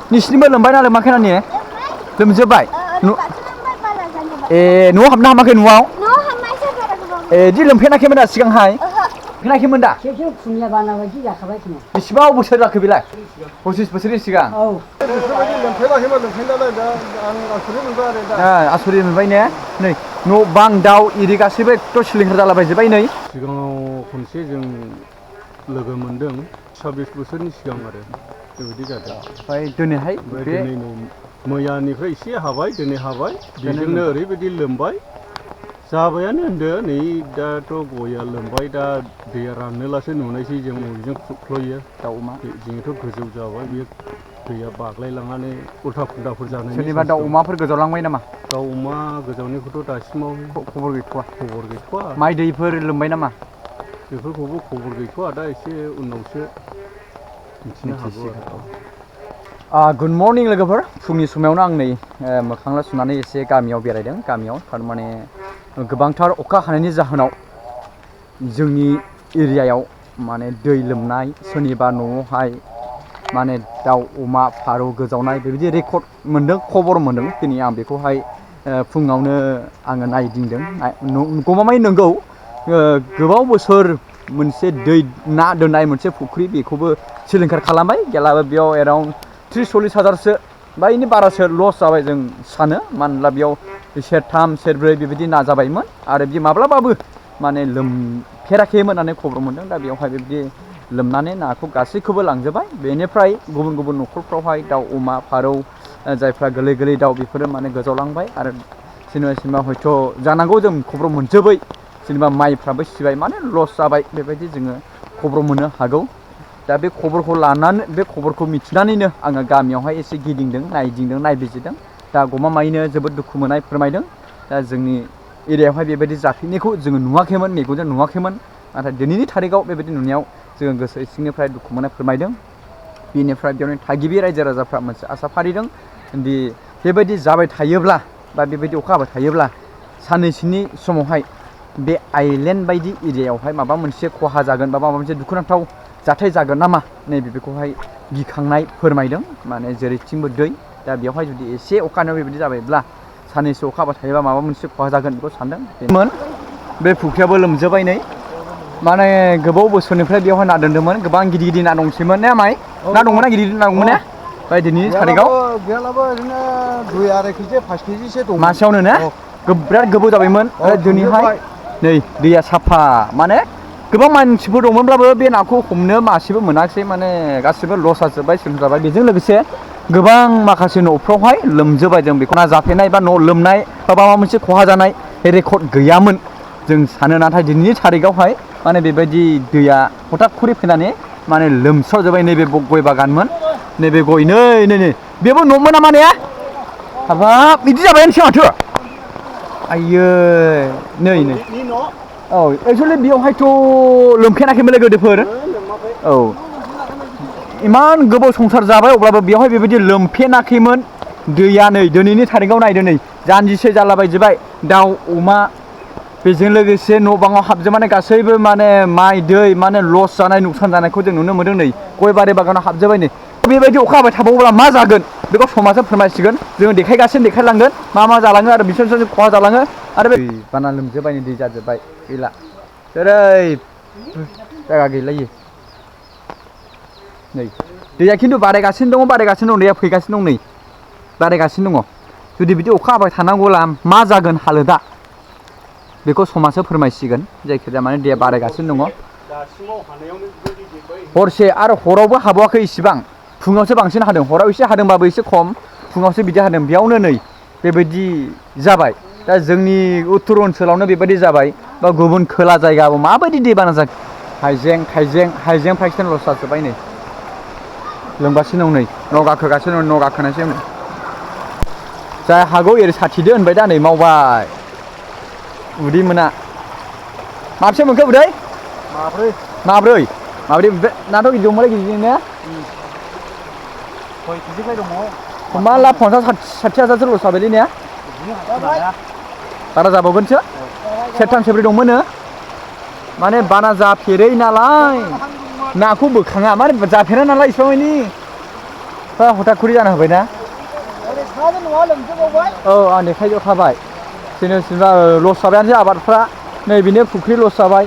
नोंसिनिबो लोमबाय ना लोमाखै नानि लोमजोब्बाय ए न'आव हाबनो हामाखै न'आव दि लोमफेनाखैमोन दा सिगांहाय फेनाखैमोन दा बेसेबां बोसोर जाखो बेलाय 25 बोसोरनि सिगां आसरित मोनबाय ने नै न' बां दाउ इरि गासैबो एकदम सिलिंखार जालाबायजोब्बाय नै सिगाङाव खनसे जों लोगो मोनदों 26 बोसोरनि सिगां आरो बेबायदि जादों ओमफ्राय दिनैहाय दिनै मैयानिफ्राय एसे हाबाय दिनै हाबाय बेजोंनो ओरैबायदि लोमबाय जाबायानो होनदो नै दाथ' गया लोमबाय दा दैया राननोलासो नुनायसै जों बबेजों खुरख्लयो दाउ अमा जोंथ' गोजौ जाबाय बे दैया बाग्लायलांनानै उल्था फुल्टाफोर जानायनि सोरनिबा दाउ अमाफोर गोजावलांबाय नामा दाउ अमा गोजावनायखौथ' दासिमाव खबर गैथ'वा माइ दैफोर लोमबाय नामा बेफोरखौबो खबर गैथ'वा दा एसे उनावसो मिथिनो हागौ आरो गुड मर्निं लोगोफोर फुंनि समावनो आं नै मोखांला सुनानै एसे गामियाव बेरायदों गामियाव थारमाने गोबांथार अखा हानायनि जाहोनाव जोंनि एरियायाव माने दै लोमनाय सोरनिबा न'आवहाय माने दाउ अमा फारौ गोजावनाय बेबायदि रेकर्ड मोनदों खबर मोनदों दिनै आं बेखौहाय फुङावनो आङो नायदिंदों गमामायै नंगौ गोबाव बोसोर मोनसे दै ना दोननाय मोनसे फुख्रि बेखौबो सिलिंखार खालामबाय गेलाबो बेयाव एराउन्ड 30-40 हाजारसो बा इनि बारासो लस जाबाय जों सानो मानो होनब्ला बेयाव सेरथाम सेरब्रै बेबायदि ना जाबायमोन आरो बे माब्लाबाबो माने लोमफेराखैमोन होननानै खबर मोनदों दा बेयावहाय बेबायदि लोमनानै नाखौ गासैखौबो लांजोबबाय बेनिफ्राय गुबुन गुबुन न'खरफ्रावहाय दाउ अमा फारौ जायफ्रा गोरलै गोरलै दाउ बेफोरो माने गोजावलांबाय आरो सोरनिबा हयथ' जानांगौ जों खबर मोनजोबै जेनेबा माइफ्राबो सिबाय माने लस जाबाय बेबायदि जोङो खबर मोननो हागौ दा बे खबरखौ लानानै बे खबरखौ मिथिनानैनो आङो गामियावहाय एसे गिदिंदों नायबिजिरदों दा गमामायैनो जोबोद दुखु मोननाय फोरमायदों दा जोंनि एरियायावहाय बेबायदि जाफैनायखौ जोङो नुवाखैमोन मेगनजों नुवाखैमोन नाथाय दिनैनि थारिखआव बेबायदि नुनायाव जोङो गोसो सिंनिफ्राय दुखु मोननाय फोरमायदों बेनिफ्राय बेयावनो थागिबि रायजो राजाफ्रा मोनसे आसा फारिदों दि बेबायदि जाबाय थायोब्ला बा बेबायदि अखा हाबाय थायोब्ला साननैसोनि समावहाय बे आइलेण्ड बायदि एरियायावहाय माबा मोनसे खहा जागोन बा माबा मोनसे दुखुनांथाव जाथाय जागोन नामा नैबेखौहाय गिखांनाय फोरमायदों माने जेरैथिंबो दै दा बेवहाय जुदि एसे अखानो बेबायदि जाबायब्ला साननैसो अखा हाबाय थायोबा माबा मोनसे खहा जागोन बेखौ सानदों बे फुख्रियाबो लोमजोब्बाय नै माने गोबाव बोसोरनिफ्राय बेवहाय ना दोन्दोंमोन गोबां गिदिर गिदिर ना दंसैमोन ने माइ ना दंमोन ना गिदिर गिदिर ना दंमोन ने ओमफ्राय दिनैनि थारिखआव गैयालाबो ओरैनो 2-2.5 केजि 5 केजिसो दं मासेयावनो ने बिराद गोबाव जाबायमोन दिनैहाय नै दैया साफा माने गोबां मानसिफोर दंमोनब्लाबो बे नाखौ हमनो मासेबो मोनाखिसै माने गासिबो लस जाजोब्बाय सिलिंखार जाबाय बेजों लोगोसे गोबां माखासे न'फ्रावहाय लोमजोब्बाय जों बेखौ ना जाफेनाय बा न' लोमनाय बा माबा मोनसे खहा जानाय रेकर्ड गैयामोन जों सानो नाथाय दिनैनि थारिखआवहाय माने बेबायदि दैया हथात खरि फैनानै माने लोमस्रावजोब्बाय नैबे गय बागानमोन नैबे गय नै बेबो न'मोन नामा ने हाबाब बिदि जाबायानोसै माथो आइयै नै औ एक्सुवेलि बेयावहायथ' लोमफेनाखैमोनलै गोदोफोर औ इमान गोबाव संसार जाबाय अब्लाबो बेवहाय बेबायदि लोमफेनाखैमोन दैया नै दिनैनि थारिखआव नायदो नै जानजिसे जालाबायजोब्बाय दाउ अमा बेजों लोगोसे न' बाङाव हाबजोबनानै गासैबो माने माइ दै माने लस जानाय नुकसान जानायखौ जों नुनो मोनदों नै गय बारि बागानाव हाबजोब्बाय नै बेबायदि अखा हाबाय थाबावोब्ला मा जागोन बेखौ समाजा फोरमायसिगोन जोङो देखायलांगोन मा जालाङो आरो बिसोर खहा जालाङो आरो बे बाना लोमजोब्बाय दै जाजोब्बाय गैला ओरै जायगा गैलायो नै दैया खिन्थु बारायगासिनो दं दैया फैगासिनो दं नै बारायगासिनो दङ जुदि बिदि अखा हाबाय थानांगौब्ला मा जागोन हालोदा बेखौ समाजआ फोरमायसिगोन जायखिजाया माने दैया बारायगासिनो दङ हरसे आरो हरावबो हाबावाखै इसिबां फुङावसो बांसिन हादों हराव एसे हादोंबाबो एसे खम फुङावसो बिदि हादों बेयावनो नै बेबायदि जाबाय दा जोंनि उत्तर ओनसोलावनो बेबायदि जाबाय बा गुबुन खोला जायगायाव माबायदि दैबाना जागोन हाइजें फाइजें लस जाजोब्बाय नै लोमगासिनो दं नै न' गाखोगासिनो दं न' गाखोनायसै जाय हागौ एरै साथिदो होनबाय दा नै मावबाय उदै मोना माबसे मोनखो उदै माब्रै नाथ' गिदिर दंमोनलै गिदिरनो 6 केजिफाय दङ हमना ला 50-60 हाजारसो लस जाबायलै ने बारा जाबावगोनसो सेरथाम सेरब्रै दंमोन माने बाना जाफेरै नालाय नाखौ बोखाङा माने जाफेरा नालाय इसिबां मानि आबादफ्रा हथाखुरि जाना होबायना ओरै साहाजों न'आ लोमजोबबावबाय औ आं देखायजोबखाबाय जेनेबा लस जाबायानोसै आबादफ्रा नैबेनो फुख्रि लस जाबाय